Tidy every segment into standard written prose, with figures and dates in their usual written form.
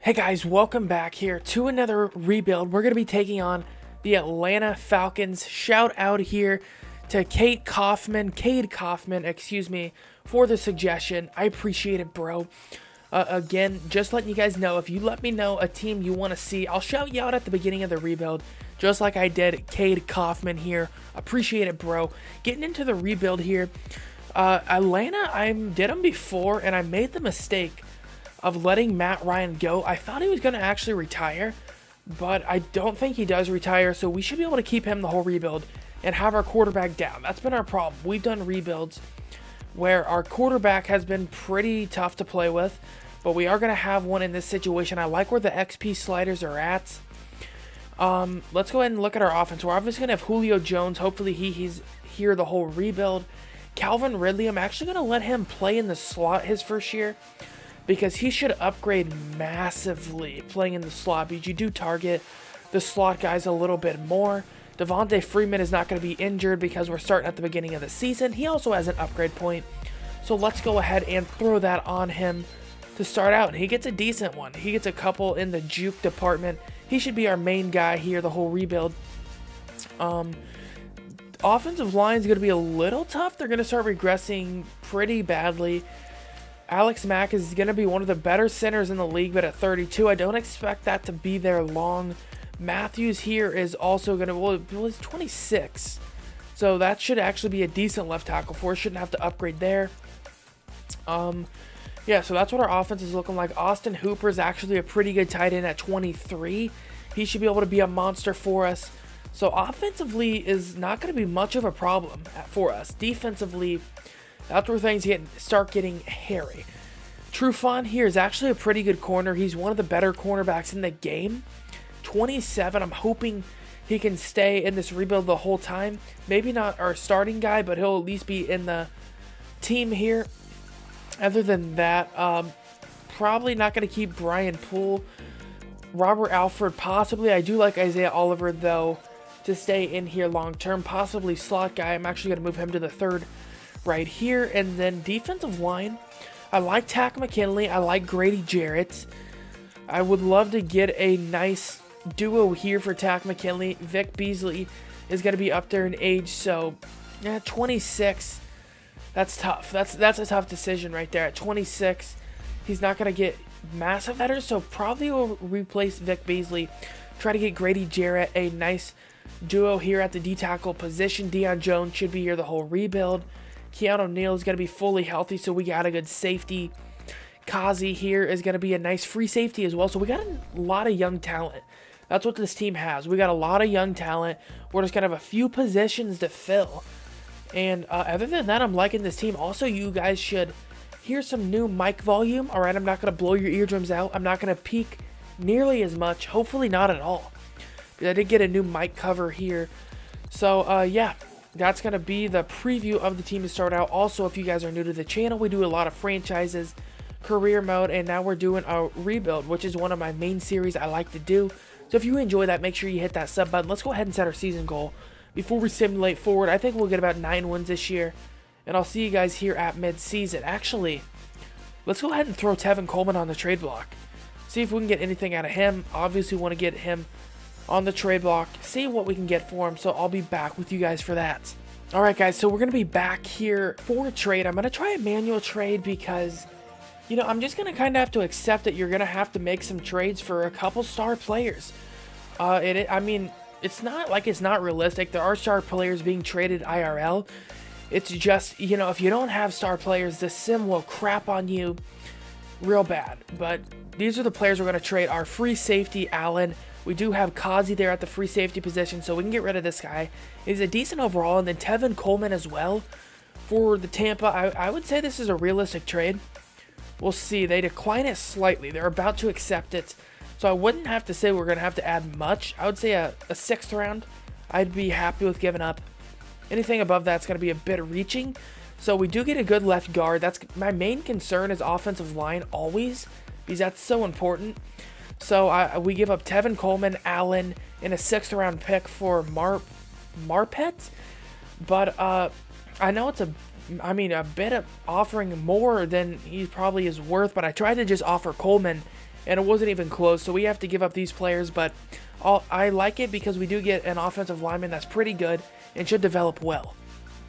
Hey guys, welcome back here to another rebuild. We're going to be taking on the Atlanta Falcons. Shout out here to Cade Kaufman, excuse me, for the suggestion. I appreciate it, bro. Again, just letting you guys know, if you let me know a team you want to see, I'll shout you out at the beginning of the rebuild, just like I did Cade Kaufman here. Appreciate it, bro. Getting into the rebuild here. Atlanta, I did them before, and I made the mistake of letting Matt Ryan go. I thought he was going to actually retire, but I don't think he does retire, so we should be able to keep him the whole rebuild and have our quarterback down. That's been our problem. We've done rebuilds where our quarterback has been pretty tough to play with, but we are going to have one in this situation. I like where the XP sliders are at. Let's go ahead and look at our offense. We're obviously going to have Julio Jones. Hopefully he's here the whole rebuild. Calvin Ridley, I'm actually going to let him play in the slot his first year, because he should upgrade massively playing in the slot, because you do target the slot guys a little bit more. Devontae Freeman is not going to be injured because we're starting at the beginning of the season. He also has an upgrade point, so let's go ahead and throw that on him to start out. And he gets a decent one. He gets a couple in the juke department. He should be our main guy here the whole rebuild. Offensive line is going to be a little tough. They're going to start regressing pretty badly. Alex Mack is going to be one of the better centers in the league, but at 32, I don't expect that to be there long. Matthews here is also going to, well, he's 26, so that should actually be a decent left tackle for us. Shouldn't have to upgrade there. Yeah, so that's what our offense is looking like. Austin Hooper is actually a pretty good tight end at 23. He should be able to be a monster for us. So offensively is not going to be much of a problem for us. Defensively, that's where things start getting hairy. Trufant here is actually a pretty good corner. He's one of the better cornerbacks in the game. 27. I'm hoping he can stay in this rebuild the whole time. Maybe not our starting guy, but he'll at least be in the team here. Other than that, probably not going to keep Brian Poole. Robert Alford, possibly. I do like Isaiah Oliver, though, to stay in here long term. Possibly slot guy. I'm actually going to move him to the third right here. And then defensive line, I like Takk McKinley. I like Grady Jarrett. I would love to get a nice duo here for Takk McKinley. Vic Beasley is going to be up there in age, so yeah, 26. That's tough. That's a tough decision right there. At 26, he's not going to get massive headers, so probably will replace Vic Beasley. Try to get Grady Jarrett, a nice duo here at the D tackle position. Deion Jones should be here the whole rebuild. Keanu Neal is going to be fully healthy, so we got a good safety. Kazi here is going to be a nice free safety as well. So we got a lot of young talent. That's what this team has. We got a lot of young talent. We're just going to have a few positions to fill. And other than that, I'm liking this team. Also, you guys should hear some new mic volume. All right, I'm not going to blow your eardrums out. I'm not going to peak nearly as much. Hopefully not at all. But I did get a new mic cover here. So, yeah. That's going to be the preview of the team to start out. Also, if you guys are new to the channel, we do a lot of franchises, career mode, and now we're doing a rebuild, which is one of my main series I like to do. So if you enjoy that, make sure you hit that sub button. Let's go ahead and set our season goal before we simulate forward. I think we'll get about 9 wins this year, and I'll see you guys here at mid-season. Actually, let's go ahead and throw Tevin Coleman on the trade block. See if we can get anything out of him. Obviously, want to get him on the trade block, see what we can get for him, so I'll be back with you guys for that. Alright guys, so we're going to be back here for a trade. I'm going to try a manual trade because, you know, I'm just going to kind of have to accept that you're going to have to make some trades for a couple star players. I mean, it's not like it's not realistic. There are star players being traded IRL. It's just, you know, if you don't have star players, the sim will crap on you real bad. But these are the players we're going to trade. Our free safety, Allen. We do have Kazi there at the free safety position, so we can get rid of this guy. He's a decent overall, and then Tevin Coleman as well for the Tampa. I would say this is a realistic trade. We'll see. They decline it slightly. They're about to accept it, so I wouldn't have to say we're going to have to add much. I would say a 6th round. I'd be happy with giving up. Anything above that's going to be a bit reaching. So we do get a good left guard. That's my main concern is offensive line always, because that's so important. So we give up Tevin Coleman, Allen, and a 6th round pick for Marpet. But I know it's a bit of offering more than he probably is worth. But I tried to just offer Coleman and it wasn't even close, so we have to give up these players, but I like it because we do get an offensive lineman that's pretty good and should develop well.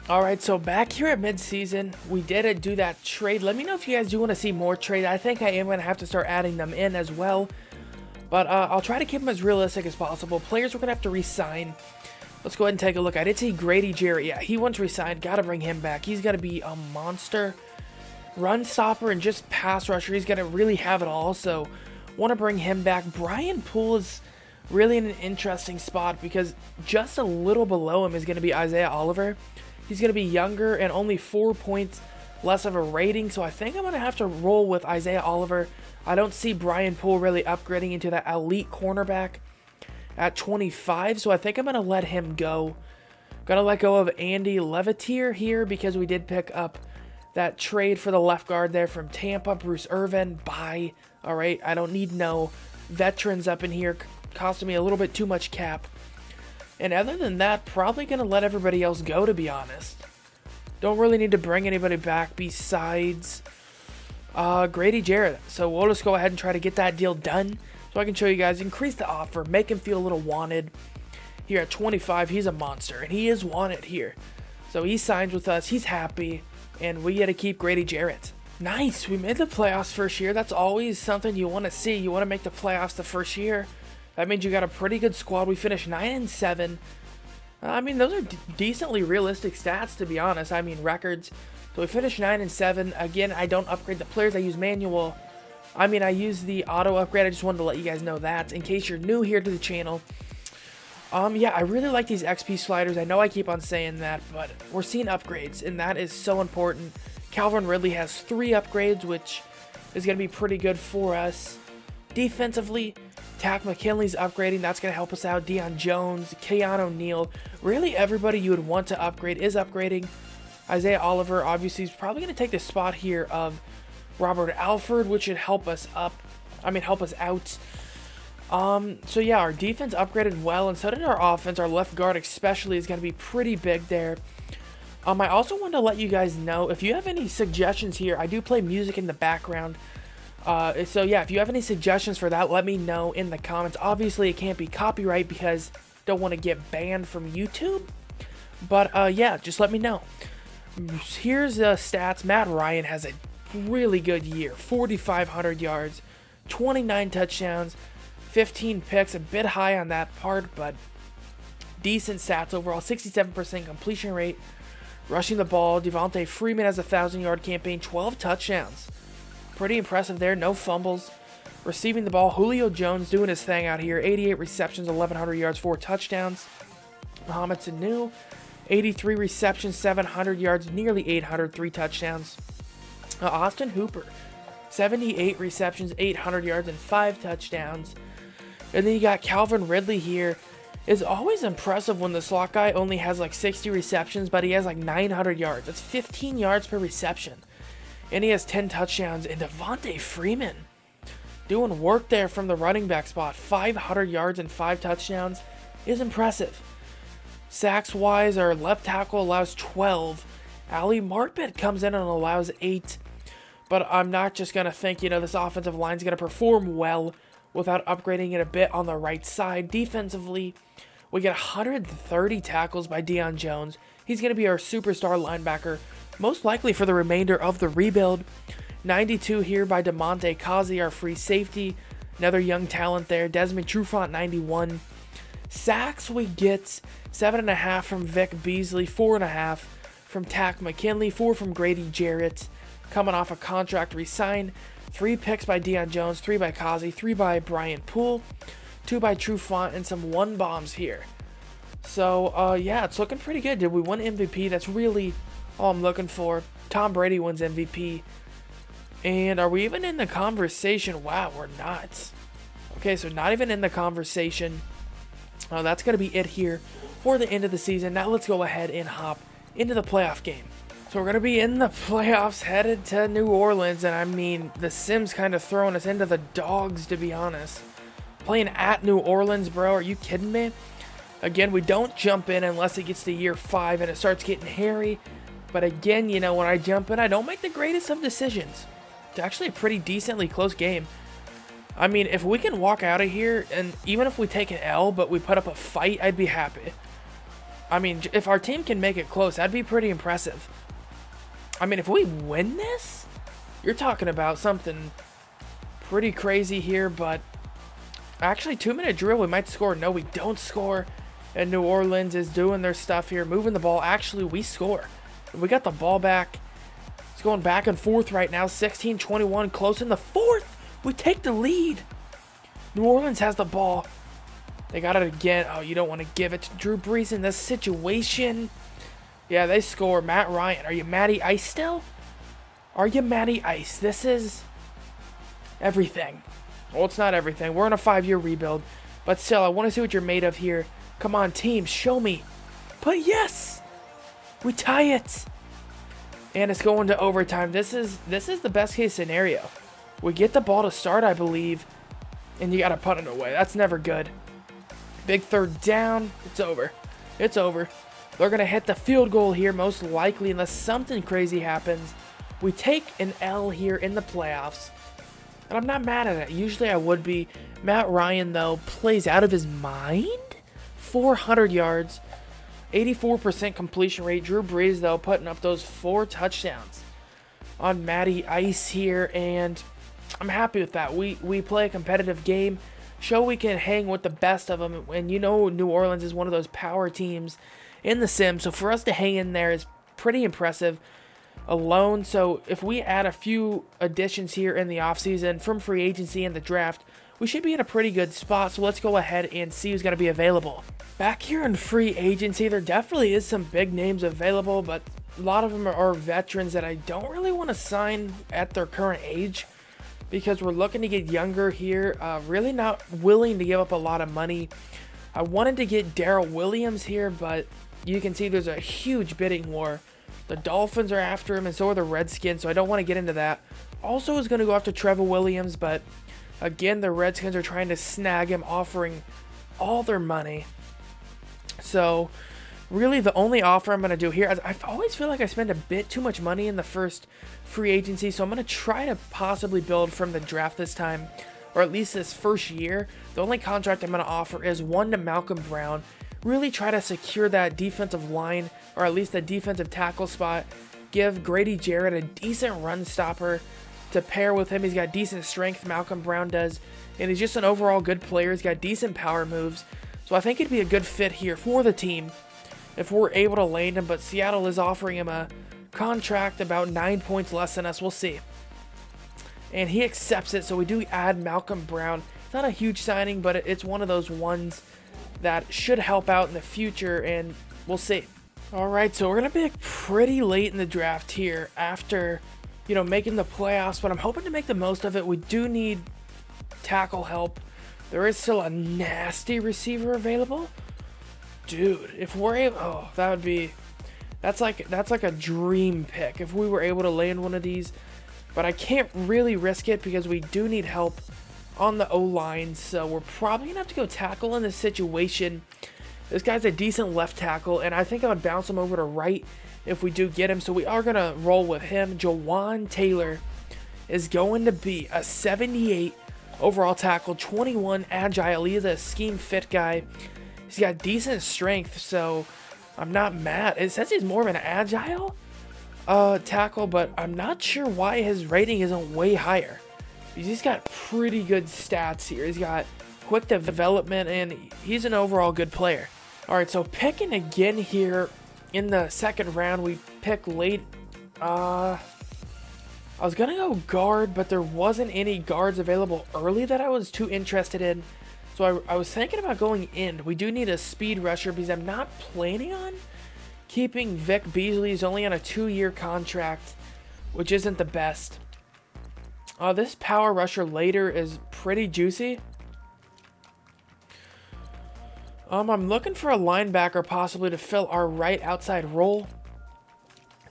Alright, so back here at midseason, we did do that trade. Let me know if you guys do want to see more trade. I think I am going to have to start adding them in as well. But I'll try to keep them as realistic as possible. Players we're going to have to re-sign. Let's go ahead and take a look. I did see Grady Jarrett. Yeah, he once re-signed. Got to bring him back. He's got to be a monster. Run stopper and just pass rusher. He's got to really have it all. So, want to bring him back. Brian Poole is really in an interesting spot because just a little below him is going to be Isaiah Oliver. He's going to be younger and only 4 points less of a rating, so I think I'm going to have to roll with Isaiah Oliver. I don't see Brian Poole really upgrading into that elite cornerback at 25, so I think I'm going to let him go. Going to let go of Andy Levitier here because we did pick up that trade for the left guard there from Tampa, Bruce Irvin. Bye. All right, I don't need no veterans up in here, costing me a little bit too much cap. And other than that, probably going to let everybody else go, to be honest. Don't really need to bring anybody back besides Grady Jarrett. So we'll just go ahead and try to get that deal done. So I can show you guys, increase the offer, make him feel a little wanted. Here at 25, he's a monster, and he is wanted here. So he signs with us, he's happy, and we get to keep Grady Jarrett. Nice, we made the playoffs first year. That's always something you want to see. You want to make the playoffs the first year. That means you got a pretty good squad. We finished 9-7. I mean, those are decently realistic stats, to be honest. I mean, records. So we finished 9-7. Again, I don't upgrade the players. I use manual. I mean, I use the auto upgrade. I just wanted to let you guys know that in case you're new here to the channel. Yeah, I really like these XP sliders. I know I keep on saying that, but we're seeing upgrades, and that is so important. Calvin Ridley has 3 upgrades, which is going to be pretty good for us. Defensively, Tack McKinley's upgrading. That's going to help us out. Deion Jones, Keanu Neal. Really, everybody you would want to upgrade is upgrading. Isaiah Oliver, obviously, is probably going to take the spot here of Robert Alford, which should help us help us out. So yeah, our defense upgraded well, and so did our offense. Our left guard especially is going to be pretty big there. I also want to let you guys know, if you have any suggestions here, I do play music in the background. So yeah, if you have any suggestions for that, let me know in the comments. Obviously, it can't be copyright because don't want to get banned from YouTube. But yeah, just let me know. Here's the stats. Matt Ryan has a really good year. 4,500 yards, 29 touchdowns, 15 picks. A bit high on that part, but decent stats overall. 67% completion rate. Rushing the ball, Devontae Freeman has a 1,000-yard campaign, 12 touchdowns. Pretty impressive there, no fumbles. Receiving the ball, Julio Jones doing his thing out here. 88 receptions, 1,100 yards, 4 touchdowns. Mohamed Sanu, 83 receptions, 700 yards, nearly 800, 3 touchdowns. Austin Hooper, 78 receptions, 800 yards, and 5 touchdowns. And then you got Calvin Ridley here. It's always impressive when the slot guy only has like 60 receptions, but he has like 900 yards. That's 15 yards per reception. And he has 10 touchdowns. And Devontae Freeman doing work there from the running back spot. 500 yards and 5 touchdowns is impressive. Sacks-wise, our left tackle allows 12. Ali Marpet comes in and allows 8. But I'm not just going to think, this offensive line is going to perform well without upgrading it a bit on the right side. Defensively, we get 130 tackles by Deion Jones. He's going to be our superstar linebacker, most likely for the remainder of the rebuild. 92 here by DeMonte Kazi, our free safety. Another young talent there. Desmond Trufant, 91. Sacks, we get 7.5 from Vic Beasley, 4.5 from Tack McKinley, 4 from Grady Jarrett, coming off a contract re-sign. 3 picks by Deion Jones, 3 by Kazi, 3 by Brian Poole, 2 by Trufant, and some 1 bombs here. So, yeah, it's looking pretty good. Did we win MVP? That's really all I'm looking for. Tom Brady wins MVP. And are we even in the conversation? Wow, we're not. Okay, so not even in the conversation. That's going to be it here for the end of the season. Now let's go ahead and hop into the playoff game. So we're going to be in the playoffs, headed to New Orleans, and I mean, the Sims kind of throwing us into the dogs, to be honest. Playing at New Orleans, bro, are you kidding me? Again, we don't jump in unless it gets to year 5 and it starts getting hairy. But again, when I jump in, I don't make the greatest of decisions. It's actually a pretty decently close game. I mean, if we can walk out of here, and even if we take an L, but we put up a fight, I'd be happy. I mean, if our team can make it close, that'd be pretty impressive. I mean, if we win this, you're talking about something pretty crazy here, but actually, 2-minute drill, we might score. No, we don't score. And New Orleans is doing their stuff here, moving the ball. Actually, we score. We got the ball back. It's going back and forth right now. 16-21, close in the fourth. We take the lead. New Orleans has the ball. They got it again. Oh, you don't want to give it to Drew Brees in this situation. Yeah, they score. Matt Ryan. Are you Matty Ice still? Are you Matty Ice? This is everything. Well, it's not everything. We're in a 5-year rebuild. But still, I want to see what you're made of here. Come on, team. Show me. But yes! We tie it. And it's going to overtime. This is the best case scenario. We get the ball to start, I believe. And you got to punt it away. That's never good. Big third down. It's over. It's over. They're going to hit the field goal here, most likely, unless something crazy happens. We take an L here in the playoffs. And I'm not mad at it. Usually I would be. Matt Ryan, though, plays out of his mind. 400 yards. 84% completion rate. Drew Brees, though, putting up those 4 touchdowns on Matty Ice here. And I'm happy with that. We play a competitive game. Show we can hang with the best of them. And you know New Orleans is one of those power teams in the sim. So for us to hang in there is pretty impressive alone. So if we add a few additions here in the offseason from free agency and the draft, we should be in a pretty good spot. So let's go ahead and see who's going to be available. Back here in free agency, there definitely is some big names available, but a lot of them are veterans that I don't really want to sign at their current age because we're looking to get younger here. Really not willing to give up a lot of money. I wanted to get Darrell Williams here, but you can see there's a huge bidding war. The Dolphins are after him, and so are the Redskins, so I don't want to get into that. Also is going to go after Trevor Williams, but again, the Redskins are trying to snag him, offering all their money. So really the only offer I'm going to do here, I always feel like I spend a bit too much money in the first free agency, so I'm going to try to possibly build from the draft this time, or at least this first year. The only contract I'm going to offer is one to Malcolm Brown. Really try to secure that defensive line, or at least a defensive tackle spot. Give Grady Jarrett a decent run stopper to pair with him. He's got decent strength, Malcolm Brown does, and he's just an overall good player. He's got decent power moves, so I think it'd be a good fit here for the team if we're able to land him, but Seattle is offering him a contract about 9 points less than us. We'll see. And he accepts it, so we do add Malcolm Brown. It's not a huge signing, but it's one of those ones that should help out in the future, and we'll see. All right, so we're going to pick pretty late in the draft here after, making the playoffs, but I'm hoping to make the most of it. We do need tackle help. There is still a nasty receiver available. Dude, if we're able, that's like a dream pick if we were able to land one of these, but I can't really risk it because we do need help on the O-line, so we're probably gonna have to go tackle in this situation. This guy's a decent left tackle, and I think I would bounce him over to right if we do get him, so we are gonna roll with him. Jawan Taylor is going to be a 78 overall tackle, 21 agile. He is a scheme fit guy. He's got decent strength, so I'm not mad. It says he's more of an agile tackle, but I'm not sure why his rating isn't way higher. He's got pretty good stats here. He's got quick development, and he's an overall good player. All right, so picking again here in the second round, we pick late. I was going to go guard, but there wasn't any guards available early that I was too interested in. So I was thinking about going in. We do need a speed rusher because I'm not planning on keeping Vic Beasley. He's only on a 2-year contract, which isn't the best. This power rusher later is pretty juicy. I'm looking for a linebacker possibly to fill our right outside role.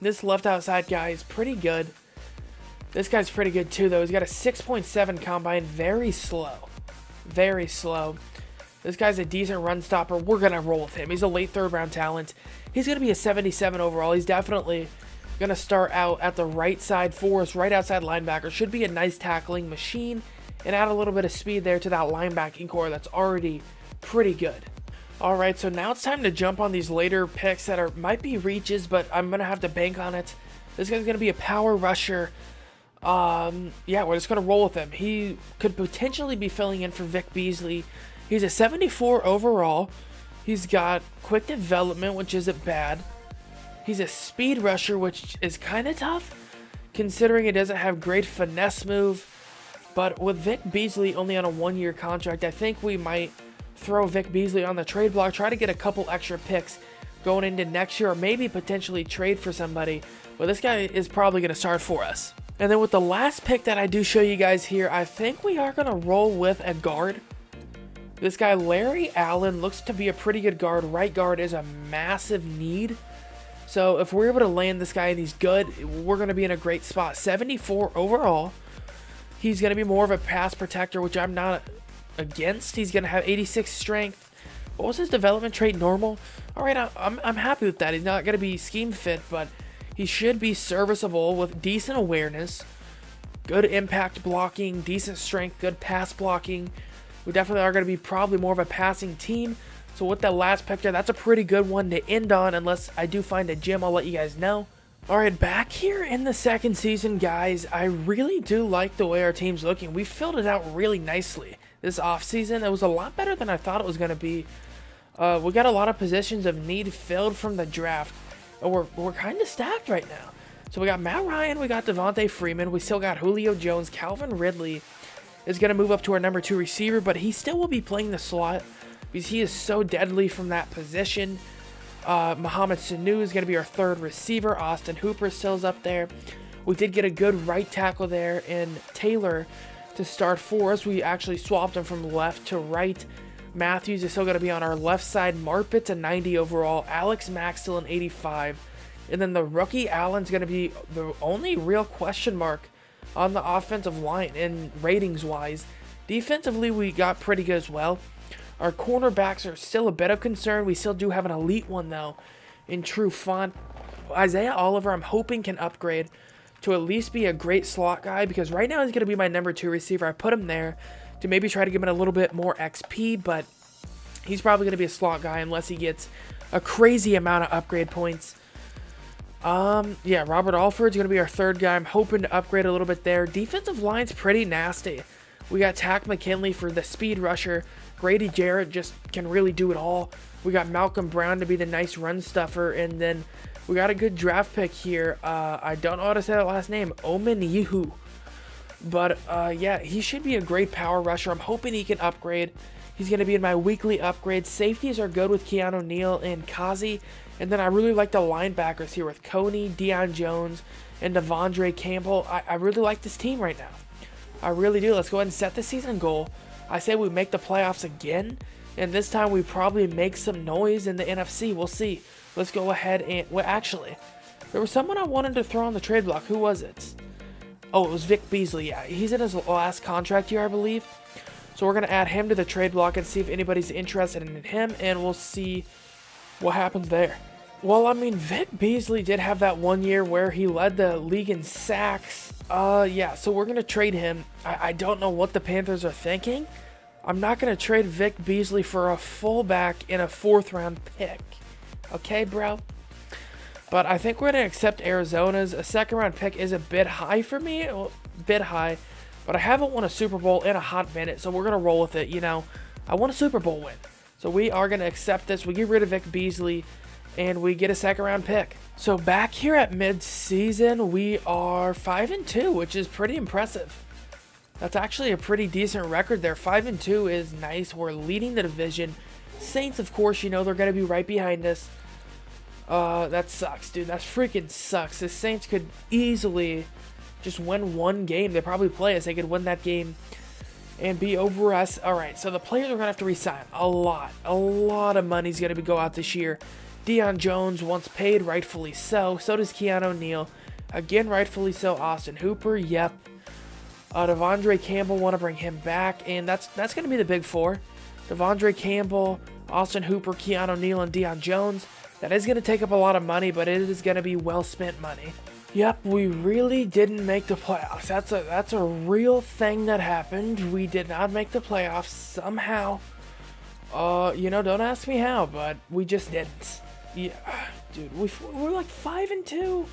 This left outside guy is pretty good. This guy's pretty good too, though. He's got a 6.7 combine, very slow. Very slow. This guy's a decent run stopper. We're going to roll with him. He's a late 3rd round talent. He's going to be a 77 overall. He's definitely going to start out at the right side for us, right outside linebacker. Should be a nice tackling machine and add a little bit of speed there to that linebacking core that's already pretty good. Alright, so now it's time to jump on these later picks that might be reaches, but I'm going to have to bank on it. This guy's going to be a power rusher. Yeah, we're just going to roll with him. He could potentially be filling in for Vic Beasley. He's a 74 overall. He's got quick development, which isn't bad. He's a speed rusher, which is kind of tough, considering he doesn't have great finesse move. But with Vic Beasley only on a 1-year contract, I think we might throw Vic Beasley on the trade block, try to get a couple extra picks going into next year, or maybe potentially trade for somebody. But this guy is probably going to start for us. And then with the last pick that I do show you guys here, I think we are going to roll with a guard. This guy, Larry Allen, looks to be a pretty good guard. Right guard is a massive need. So if we're able to land this guy and he's good, we're going to be in a great spot. 74 overall. He's going to be more of a pass protector, which I'm not against. He's going to have 86 strength. What was his development trait? Normal. All right, I'm happy with that. He's not going to be scheme fit, but he should be serviceable with decent awareness, good impact blocking, decent strength, good pass blocking. We definitely are going to be probably more of a passing team. So with that last pick there, that's a pretty good one to end on. Unless I do find a gem, I'll let you guys know. All right, back here in the second season, guys, I really do like the way our team's looking. We filled it out really nicely this offseason. It was a lot better than I thought it was going to be. We got a lot of positions of need filled from the draft. And we're kind of stacked right now. So we got Matt Ryan, we got Devontae Freeman, we still got Julio Jones. Calvin Ridley is going to move up to our number 2 receiver, but he still will be playing the slot because he is so deadly from that position. Mohamed Sanu is going to be our 3rd receiver. Austin Hooper still's up there. We did get a good right tackle there in Taylor to start for us. We actually swapped him from left to right. Matthews is still going to be on our left side. Marpet's a 90 overall. Alex Mack still an 85. And then the rookie Allen's going to be the only real question mark on the offensive line and ratings-wise. Defensively, we got pretty good as well. Our cornerbacks are still a bit of concern. We still do have an elite one, though, in true font. Isaiah Oliver, I'm hoping, can upgrade to at least be a great slot guy, because right now he's going to be my number 2 receiver. I put him there to maybe try to give him a little bit more XP, but he's probably going to be a slot guy unless he gets a crazy amount of upgrade points. Yeah, Robert Alford's going to be our 3rd guy. I'm hoping to upgrade a little bit there. Defensive line's pretty nasty. We got Tack McKinley for the speed rusher. Grady Jarrett just can really do it all. We got Malcolm Brown to be the nice run stuffer. And then we got a good draft pick here. I don't know how to say that last name. Omen Yehu. But, yeah, he should be a great power rusher. I'm hoping he can upgrade. He's going to be in my weekly upgrade. Safeties are good with Keanu Neal and Kazi. And then I really like the linebackers here with Coney, Deion Jones, and Devondre Campbell. I really like this team right now. I really do. Let's go ahead and set the season goal. I say we make the playoffs again. And this time we probably make some noise in the NFC. We'll see. Let's go ahead and... Well, actually, there was someone I wanted to throw on the trade block. Who was it? Oh, it was Vic Beasley. Yeah, he's in his last contract year, I believe. So we're going to add him to the trade block and see if anybody's interested in him. And we'll see what happens there. Well, I mean, Vic Beasley did have that 1 year where he led the league in sacks. Yeah, so we're going to trade him. I don't know what the Panthers are thinking. I'm not going to trade Vic Beasley for a fullback in a 4th round pick. Okay, bro? But I think we're going to accept Arizona's. A 2nd round pick is a bit high for me. A bit high. But I haven't won a Super Bowl in a hot minute, so we're going to roll with it. You know, I want a Super Bowl win. So we are going to accept this. We get rid of Vic Beasley, and we get a 2nd round pick. So back here at mid-season, we are 5-2, which is pretty impressive. That's actually a pretty decent record there. 5-2 is nice. We're leading the division. Saints, of course, you know, they're going to be right behind us. That sucks, dude. That freaking sucks. The Saints could easily just win one game. They probably play us. They could win that game and be over us. All right, so the players are going to have to resign. A lot of money is going to go out this year. Deion Jones wants paid, rightfully so. So does Keanu Neal. Again, rightfully so. Austin Hooper, yep. Devondre Campbell, want to bring him back. And that's going to be the big 4. Devondre Campbell, Austin Hooper, Keanu Neal, and Deion Jones. That is going to take up a lot of money, but it is going to be well-spent money. Yep, we really didn't make the playoffs. That's a real thing that happened. We did not make the playoffs somehow. Don't ask me how, but we just didn't. Yeah, dude, we're like 5-2.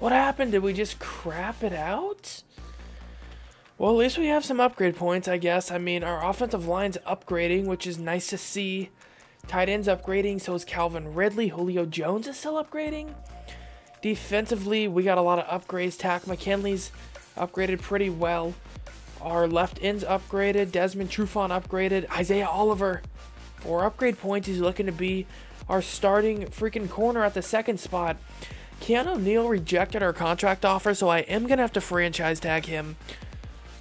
What happened? Did we just crap it out? Well, at least we have some upgrade points, I guess. I mean, our offensive line's upgrading, which is nice to see. Tight end's upgrading, so is Calvin Ridley. Julio Jones is still upgrading. Defensively, we got a lot of upgrades. Tack McKinley's upgraded pretty well. Our left end's upgraded. Desmond Trufant upgraded. Isaiah Oliver, 4 upgrade points. He's looking to be our starting freaking corner at the second spot. Keanu Neal rejected our contract offer, so I am going to have to franchise tag him,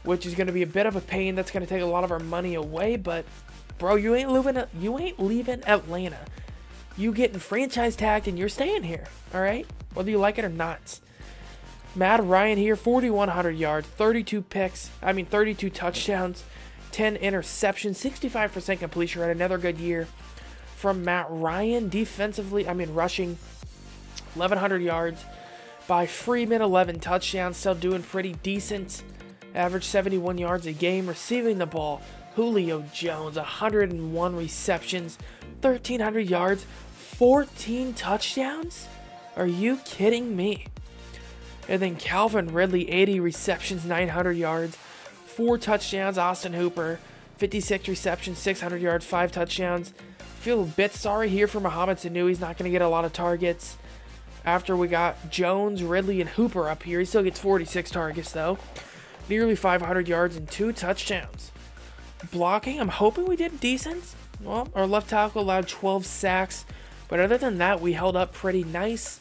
which is going to be a bit of a pain. That's going to take a lot of our money away, but bro, you ain't leaving Atlanta. You getting franchise tagged and you're staying here, all right? Whether you like it or not. Matt Ryan here, 4,100 yards, 32 touchdowns, 10 interceptions, 65% completion rate. Another good year from Matt Ryan. Defensively, rushing, 1,100 yards. By Freeman, 11 touchdowns, still doing pretty decent. Average 71 yards a game. Receiving the ball, Julio Jones, 101 receptions, 1,300 yards, 14 touchdowns? Are you kidding me? And then Calvin Ridley, 80 receptions, 900 yards, 4 touchdowns. Austin Hooper, 56 receptions, 600 yards, 5 touchdowns. Feel a bit sorry here for Mohamed Sanu. He's not going to get a lot of targets. After we got Jones, Ridley, and Hooper up here, he still gets 46 targets though. Nearly 500 yards and 2 touchdowns. Blocking, I'm hoping we did decent. Well, our left tackle allowed 12 sacks, but other than that, we held up pretty nice.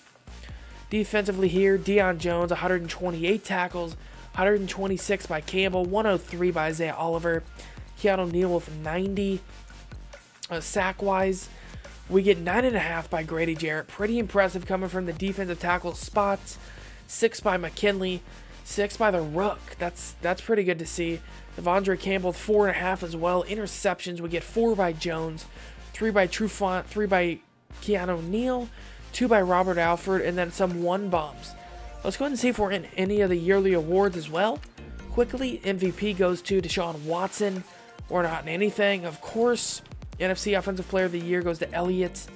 Defensively here, Deion Jones, 128 tackles, 126 by Campbell, 103 by Isaiah Oliver. Keanu Neal with 90. Sack-wise, we get 9.5 by Grady Jarrett. Pretty impressive coming from the defensive tackle spots. 6 by McKinley, 6 by the Rook. That's pretty good to see. Devondre Campbell, 4.5 as well. Interceptions, we get 4 by Jones, 3 by Trufant, 3 by Keanu Neal, 2 by Robert Alford, and then some 1 bombs. Let's go ahead and see if we're in any of the yearly awards as well. Quickly, MVP goes to Deshaun Watson. We're not in anything, of course. NFC Offensive Player of the Year goes to Elliott.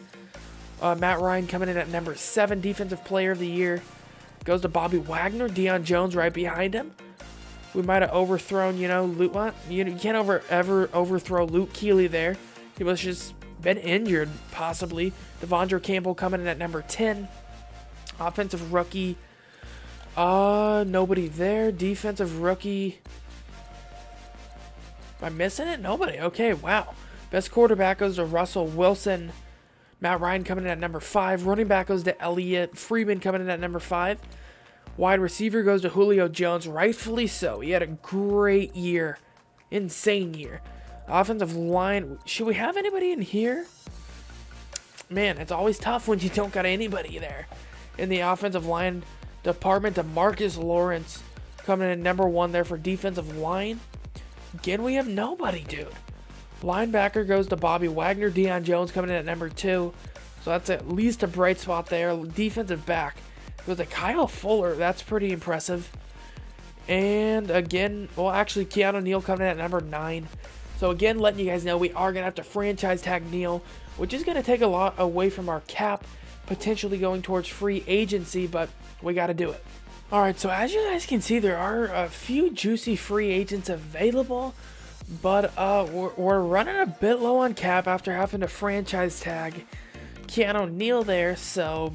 Matt Ryan coming in at number 7. Defensive Player of the Year goes to Bobby Wagner. Deion Jones right behind him. We might have overthrown, Luke. You can't ever overthrow Luke Keeley there. He was just been injured, possibly. Devondre Campbell coming in at number 10. Offensive Rookie. Nobody there. Defensive Rookie. Am I missing it? Nobody. Okay, wow. Best quarterback goes to Russell Wilson. Matt Ryan coming in at number 5. Running back goes to Elliott. Freeman coming in at number 5. Wide receiver goes to Julio Jones. Rightfully so. He had a great year. Insane year. Offensive line. Should we have anybody in here? Man, it's always tough when you don't got anybody there. In the offensive line department, DeMarcus Lawrence coming in at number 1 there for defensive line. Again, we have nobody, dude. Linebacker goes to Bobby Wagner. Deion Jones coming in at number 2. So that's at least a bright spot there. Defensive back goes to Kyle Fuller. That's pretty impressive. And again, well, actually, Keanu Neal coming in at number 9. So again, letting you guys know we are going to have to franchise tag Neal, which is going to take a lot away from our cap, potentially going towards free agency, but we got to do it. All right, so as you guys can see, there are a few juicy free agents available, but we're running a bit low on cap after having to franchise tag Keanu Neal there, so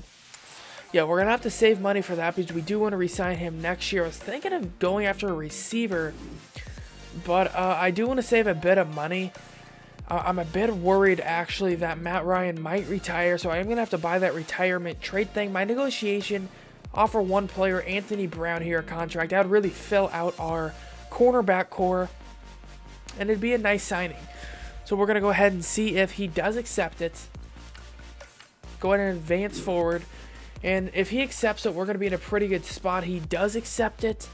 yeah, we're going to have to save money for that because we do want to re-sign him next year. I was thinking of going after a receiver, but I do want to save a bit of money. I'm a bit worried, actually, that Matt Ryan might retire, so I'm going to have to buy that retirement trade thing. My negotiation, offer one player, Anthony Brown here, a contract. That would really fill out our cornerback core, and it'd be a nice signing. So we're going to go ahead and see if he does accept it. Go ahead and advance forward, and if he accepts it, we're going to be in a pretty good spot. He does accept it.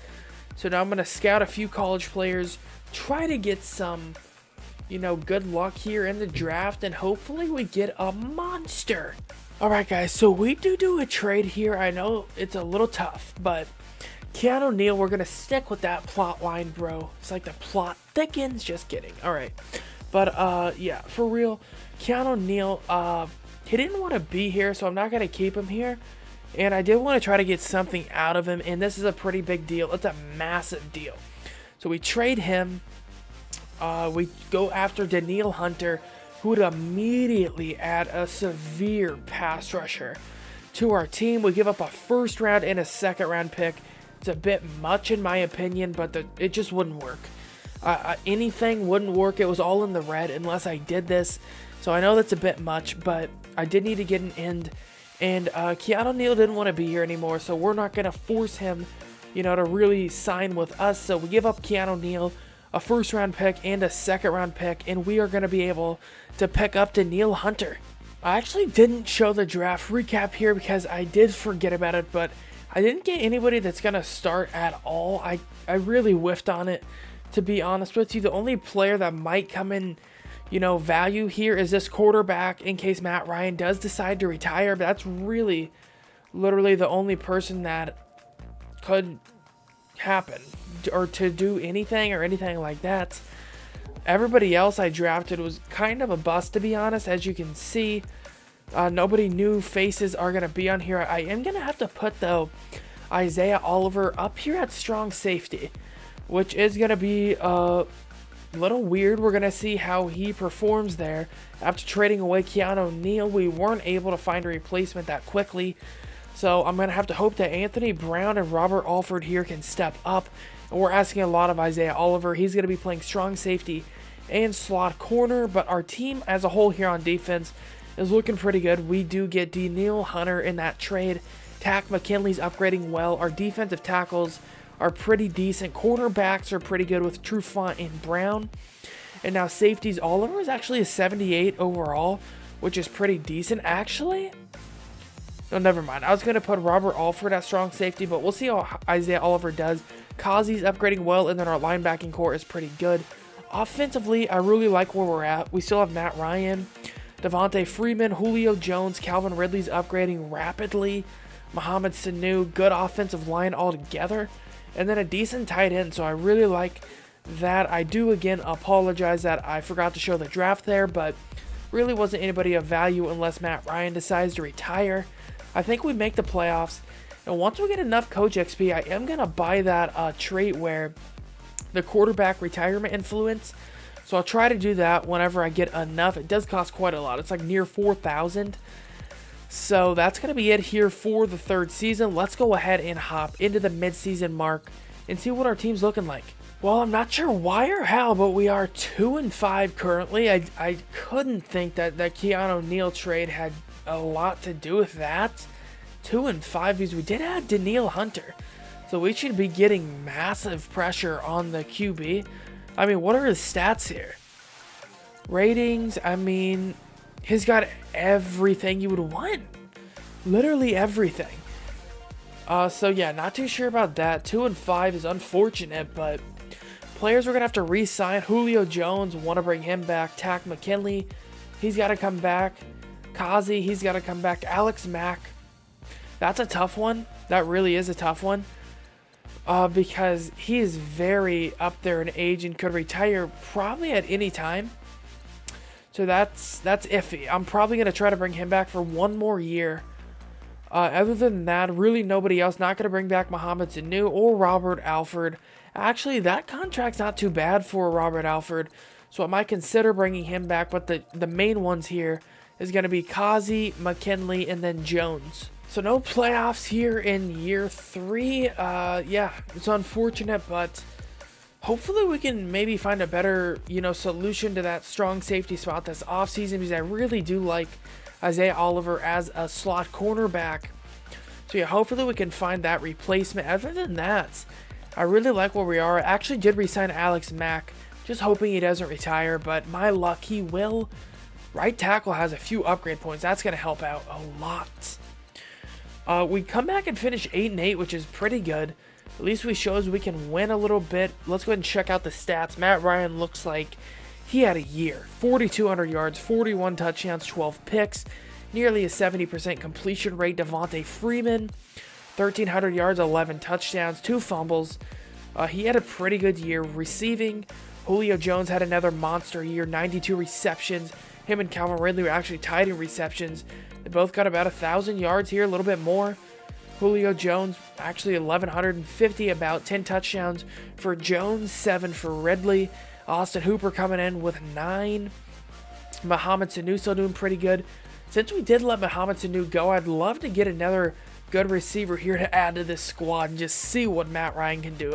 So now I'm going to scout a few college players, try to get some good luck here in the draft, and hopefully we get a monster. Alright guys, so we do a trade here. I know it's a little tough, but Keanu Neal, we're going to stick with that plot line, bro. It's like the plot thickens. Just kidding. Alright. But, yeah, for real, Keanu Neal, he didn't want to be here, so I'm not going to keep him here. And I did want to try to get something out of him, and this is a pretty big deal. It's a massive deal. So we trade him. We go after Danielle Hunter, who would immediately add a severe pass rusher to our team. We give up a first round and a second round pick. It's a bit much in my opinion, but it just wouldn't work. Anything wouldn't work. It was all in the red unless I did this. So I know that's a bit much, but I did need to get an end. And Keanu Neal didn't want to be here anymore, so we're not going to force him, to really sign with us. So we give up Keanu Neal, a first round pick and a second round pick, and we are going to be able to pick up Danielle Hunter. I actually didn't show the draft recap here because I did forget about it, but I didn't get anybody that's going to start at all. I really whiffed on it, to be honest with you. The only player that might come in, value here is this quarterback in case Matt Ryan does decide to retire. But that's really, literally the only person that could happen or to do anything or anything like that. Everybody else I drafted was kind of a bust, to be honest. As you can see, nobody new faces are going to be on here. I am going to have to put, though, Isaiah Oliver up here at strong safety, which is going to be a little weird. We're going to see how he performs there. After trading away Keanu Neal, we weren't able to find a replacement that quickly. So I'm going to have to hope that Anthony Brown and Robert Alford here can step up. And we're asking a lot of Isaiah Oliver. He's going to be playing strong safety and slot corner. But our team as a whole here on defense is looking pretty good. We do get Danielle Hunter in that trade. Tack McKinley's upgrading well. Our defensive tackles are pretty decent. Cornerbacks are pretty good with Trufant and Brown. And now safeties, Oliver is actually a 78 overall, which is pretty decent. Actually, no, never mind. I was going to put Robert Alford at strong safety, but we'll see how Isaiah Oliver does. Kazi's upgrading well, and then our linebacking core is pretty good. Offensively, I really like where we're at. We still have Matt Ryan, Devontae Freeman, Julio Jones, Calvin Ridley's upgrading rapidly. Mohamed Sanu, good offensive line altogether. And then a decent tight end, so I really like that. I do, again, apologize that I forgot to show the draft there, but really wasn't anybody of value unless Matt Ryan decides to retire. I think we make the playoffs. And once we get enough Coach XP, I am going to buy that trait where the quarterback retirement influence. So I'll try to do that whenever I get enough. It does cost quite a lot. It's like near 4,000. So that's going to be it here for the third season. Let's go ahead and hop into the midseason mark and see what our team's looking like. Well, I'm not sure why or how, but we are 2-5 currently. I couldn't think that Keanu Neal trade had a lot to do with that. 2-5 because we did have Danielle Hunter. So we should be getting massive pressure on the QB. I mean, what are his stats here? Ratings, I mean, he's got everything you would want. Literally everything. So yeah, not too sure about that. 2-5 is unfortunate, but players we're going to have to re-sign. Julio Jones, want to bring him back. Tack McKinley, he's got to come back. Kazi, he's got to come back. Alex Mack, that's a tough one. That really is a tough one. Because he is very up there in age and could retire probably at any time. So that's iffy. I'm probably going to try to bring him back for one more year. Other than that, really nobody else. Not going to bring back Mohamed Sanu or Robert Alford. Actually, that contract's not too bad for Robert Alford. So I might consider bringing him back. But the main ones here is going to be Kazi, McKinley, and then Jones. So no playoffs here in year 3. Yeah, it's unfortunate, but hopefully we can maybe find a better, solution to that strong safety spot this offseason, because I really do like Isaiah Oliver as a slot cornerback. So yeah, hopefully we can find that replacement. Other than that, I really like where we are. I actually did re-sign Alex Mack, just hoping he doesn't retire, but my luck, he will. Right tackle has a few upgrade points. That's going to help out a lot. We come back and finish 8-8, which is pretty good. At least we shows we can win a little bit. Let's go ahead and check out the stats. Matt Ryan looks like he had a year. 4,200 yards, 41 touchdowns, 12 picks, nearly a 70% completion rate. Devontae Freeman, 1,300 yards, 11 touchdowns, 2 fumbles. He had a pretty good year receiving. Julio Jones had another monster year, 92 receptions. Him and Calvin Ridley were actually tied in receptions. They both got about 1,000 yards here, a little bit more. Julio Jones, actually 1,150, about 10 touchdowns for Jones, 7 for Ridley. Austin Hooper coming in with 9. Mohamed Sanu still doing pretty good. Since we did let Mohamed Sanu go, I'd love to get another good receiver here to add to this squad and just see what Matt Ryan can do.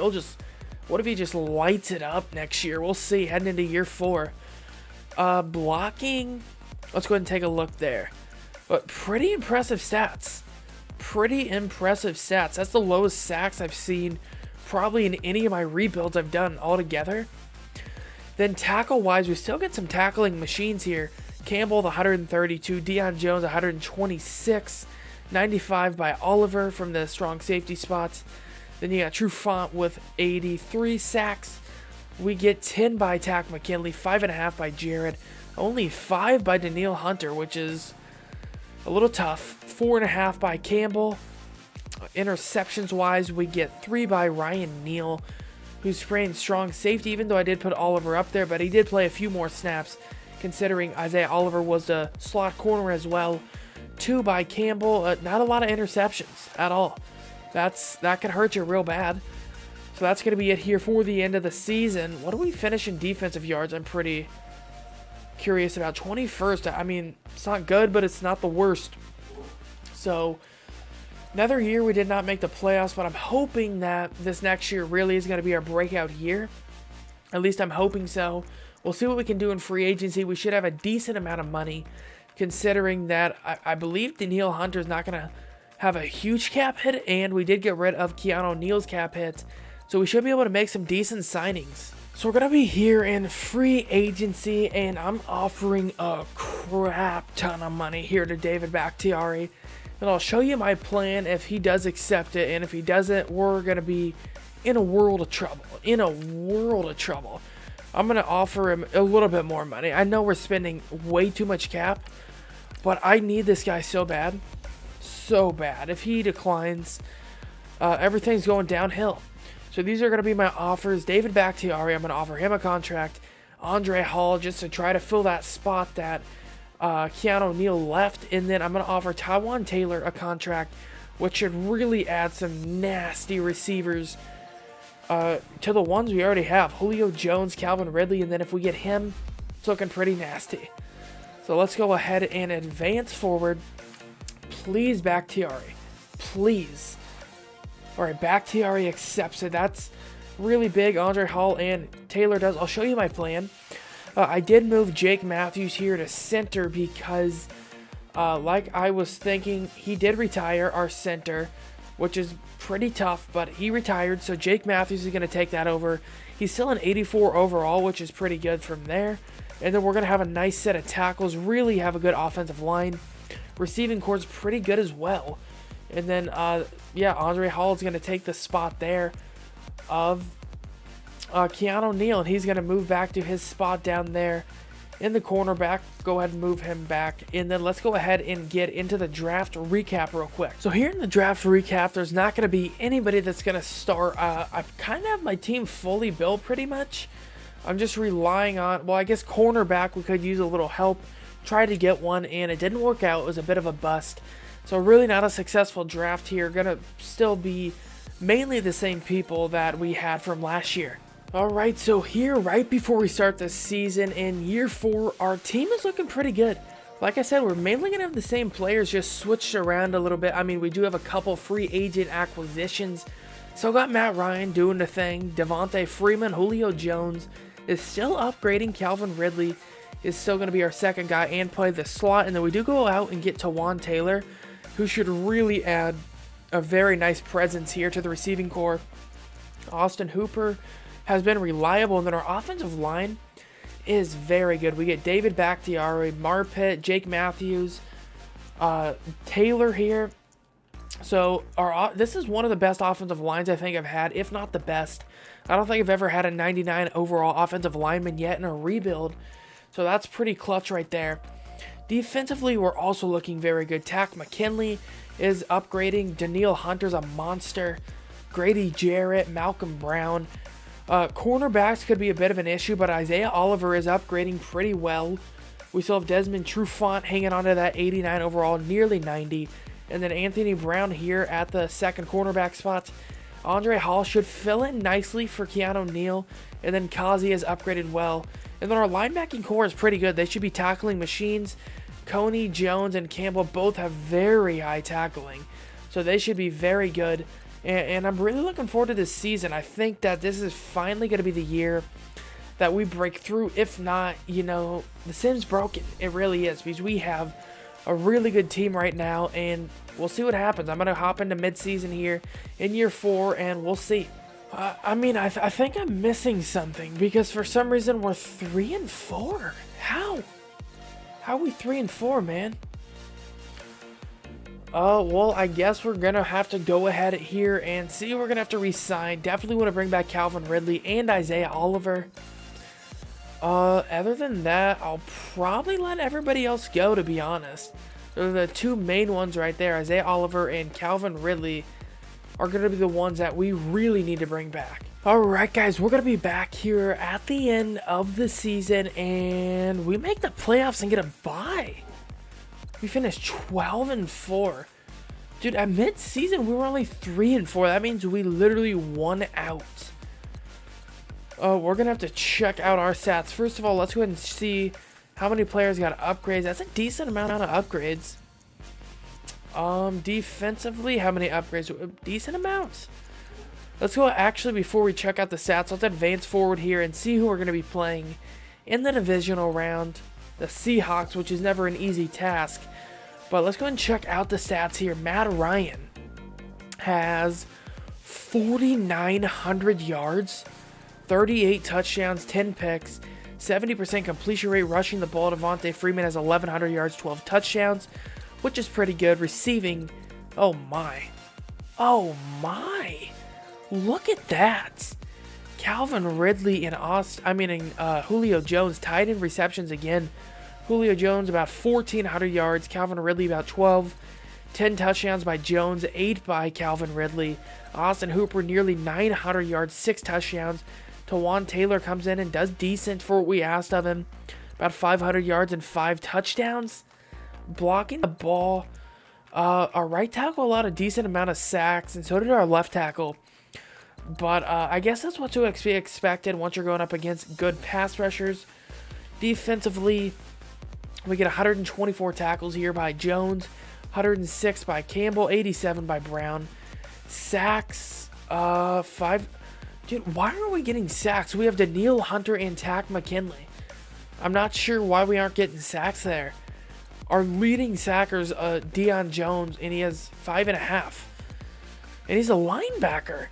What if he just lights it up next year? We'll see, heading into year 4. Blocking, let's go ahead and take a look there. But pretty impressive stats. That's the lowest sacks I've seen probably in any of my rebuilds I've done altogether. Then tackle-wise, we still get some tackling machines here. Campbell, the 132. Deion Jones, 126. 95 by Oliver from the strong safety spots. Then you got Trufant with 83 sacks. We get 10 by Tack McKinley, 5.5 by Jared. Only 5 by Danielle Hunter, which is a little tough. 4.5 by Campbell. Interceptions-wise, we get 3 by Ryan Neal, who's playing strong safety, even though I did put Oliver up there, but he did play a few more snaps, considering Isaiah Oliver was the slot corner as well. 2 by Campbell. Not a lot of interceptions at all. That could hurt you real bad. So that's going to be it here for the end of the season. What do we finish in defensive yards? I'm pretty curious about. 21st. I mean, it's not good, but it's not the worst. So another year we did not make the playoffs, but I'm hoping that this next year really is going to be our breakout year. At least I'm hoping so. We'll see what we can do in free agency. We should have a decent amount of money, considering that I believe Danielle Hunter is not going to have a huge cap hit, and we did get rid of Keanu Neal's cap hit, so we should be able to make some decent signings. So we're going to be here in free agency, and I'm offering a crap ton of money here to David Bakhtiari, and I'll show you my plan if he does accept it, and if he doesn't, we're going to be in a world of trouble. I'm going to offer him a little bit more money. I know we're spending way too much cap, but I need this guy so bad. So bad. If he declines, everything's going downhill. So these are going to be my offers. David Bakhtiari, I'm going to offer him a contract. Andre Hall, just to try to fill that spot that Keanu Neal left. And then I'm going to offer Taywan Taylor a contract, which should really add some nasty receivers to the ones we already have. Julio Jones, Calvin Ridley, and then if we get him, it's looking pretty nasty. So let's go ahead and advance forward. Please, Bakhtiari. Please. Alright, Bakhtiari accepts it. That's really big. Andre Hall and Taylor does. I'll show you my plan. I did move Jake Matthews here to center because, like I was thinking, he did retire, our center, which is pretty tough, but he retired, so Jake Matthews is going to take that over. He's still an 84 overall, which is pretty good from there. And then we're going to have a nice set of tackles, really have a good offensive line. Receiving core's pretty good as well. And then, yeah, Andre Hall is going to take the spot there of Keanu Neal, and he's going to move back to his spot down there in the cornerback. Go ahead and move him back. And then let's go ahead and get into the draft recap real quick. So here in the draft recap, there's not going to be anybody that's going to start. I kind of have my team fully built pretty much. I'm just relying on, well, I guess cornerback, we could use a little help. Tried to get one, and it didn't work out. It was a bit of a bust. So really not a successful draft here. Gonna still be mainly the same people that we had from last year. Alright, so here, right before we start the season, in year 4, our team is looking pretty good. Like I said, we're mainly going to have the same players, just switched around a little bit. I mean, we do have a couple free agent acquisitions. So got Matt Ryan doing the thing. Devontae Freeman, Julio Jones is still upgrading. Calvin Ridley is still going to be our second guy and play the slot. And then we do go out and get Taywan Taylor, who should really add a very nice presence here to the receiving core. Austin Hooper has been reliable, and then our offensive line is very good. We get David Bakhtiari, Marpet, Jake Matthews, Taylor here. So this is one of the best offensive lines I think I've had, if not the best. I don't think I've ever had a 99 overall offensive lineman yet in a rebuild. So that's pretty clutch right there. Defensively, we're also looking very good. Takk McKinley is upgrading. Danielle Hunter's a monster. Grady Jarrett, Malcolm Brown. Cornerbacks could be a bit of an issue, but Isaiah Oliver is upgrading pretty well. We still have Desmond Trufant hanging on to that 89 overall, nearly 90. And then Anthony Brown here at the second cornerback spot. Andre Hall should fill in nicely for Keanu Neal. And then Kazi is upgraded well. And then our linebacking core is pretty good. They should be tackling machines. Coney, Jones, and Campbell both have very high tackling. So they should be very good. And I'm really looking forward to this season. I think that this is finally going to be the year that we break through. If not, you know, the Sim's broken. It really is, because we have a really good team right now, and we'll see what happens. I'm going to hop into midseason here in year 4, and we'll see. I mean, I think I'm missing something, because for some reason we're 3-4. How? How are we 3-4, man? Well, I guess we're going to have to go ahead here and see. We're going to have to re-sign. Definitely want to bring back Calvin Ridley and Isaiah Oliver. Other than that, I'll probably let everybody else go, to be honest. They're the two main ones right there. Isaiah Oliver and Calvin Ridley are going to be the ones that we really need to bring back. Alright guys, we're going to be back here at the end of the season, and we make the playoffs and get a bye. We finished 12-4. Dude, at mid-season, we were only 3-4. That means we literally won out. We're going to have to check out our stats. First of all, let's go ahead and see how many players got upgrades. That's a decent amount of upgrades. Defensively, how many upgrades? Decent amounts. Let's go actually, before we check out the stats, let's advance forward here and see who we're going to be playing in the divisional round. The Seahawks, which is never an easy task. But let's go ahead and check out the stats here. Matt Ryan has 4,900 yards, 38 touchdowns, 10 picks, 70% completion rate rushing the ball. Devontae Freeman has 1,100 yards, 12 touchdowns, which is pretty good. Receiving, oh my. Oh my. Look at that. Calvin Ridley and Julio Jones tied in receptions again. Julio Jones about 1,400 yards. Calvin Ridley about 12. 10 touchdowns by Jones, 8 by Calvin Ridley. Austin Hooper nearly 900 yards, 6 touchdowns. Tawan Taylor comes in and does decent for what we asked of him. About 500 yards and 5 touchdowns. Blocking the ball. Our right tackle allowed a decent amount of sacks, and so did our left tackle. But I guess that's what to be expected once you're going up against good pass rushers. Defensively, we get 124 tackles here by Jones, 106 by Campbell, 87 by Brown. Sacks, 5. Dude, why are we getting sacks? We have Danielle Hunter and Takk McKinley. I'm not sure why we aren't getting sacks there. Our leading sacker's Deion Jones, and he has 5.5. And he's a linebacker.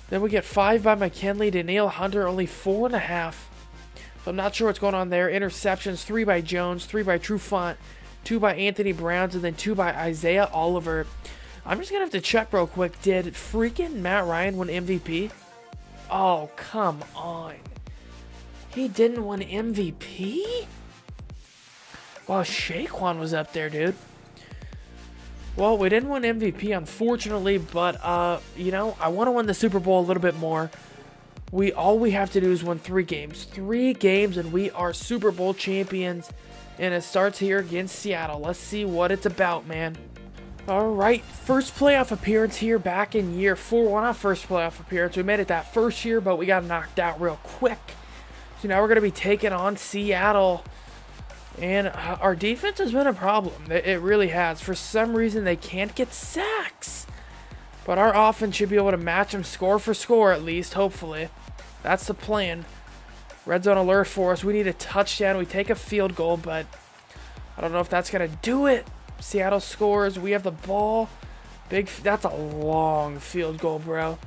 Then we get 5 by McKinley. Danielle Hunter only 4.5. So I'm not sure what's going on there. Interceptions, 3 by Jones, 3 by Trufant, 2 by Anthony Brown, and then 2 by Isaiah Oliver. I'm just going to have to check real quick. Did freaking Matt Ryan win MVP? Oh, come on. He didn't win MVP? Well, Shaquan was up there, dude. Well, we didn't win MVP, unfortunately, but, you know, I want to win the Super Bowl a little bit more. All we have to do is win 3 games. 3 games, and we are Super Bowl champions. And it starts here against Seattle. Let's see what it's about, man. Alright, first playoff appearance here back in year 4. Well, not first playoff appearance. We made it that first year, but we got knocked out real quick. So now we're going to be taking on Seattle. And our defense has been a problem. It really has. For some reason, they can't get sacks. But our offense should be able to match them score for score, at least, hopefully. That's the plan. Red zone alert for us. We need a touchdown. We take a field goal, but I don't know if that's going to do it. Seattle scores. We have the ball. That's a long field goal, bro.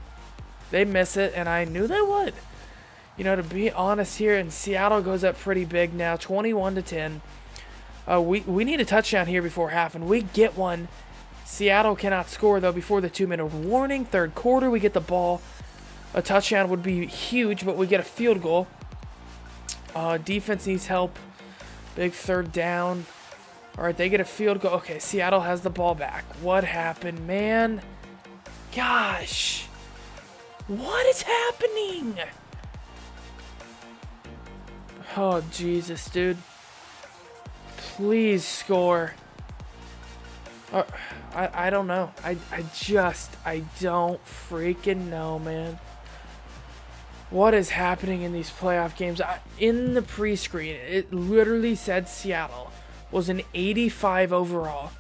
They miss it, and I knew they would. You know, to be honest here, and Seattle goes up pretty big now, 21-10. We need a touchdown here before half, and we get one. Seattle cannot score, though, before the 2-minute warning. Third quarter, we get the ball. A touchdown would be huge, but we get a field goal. Defense needs help. Big third down. All right, they get a field goal. Okay, Seattle has the ball back. What happened, man? Gosh. What is happening? Oh, Jesus, dude. Please score. I don't know. I don't freaking know, man. What is happening in these playoff games? In the pre-screen, it literally said Seattle was an 85 overall.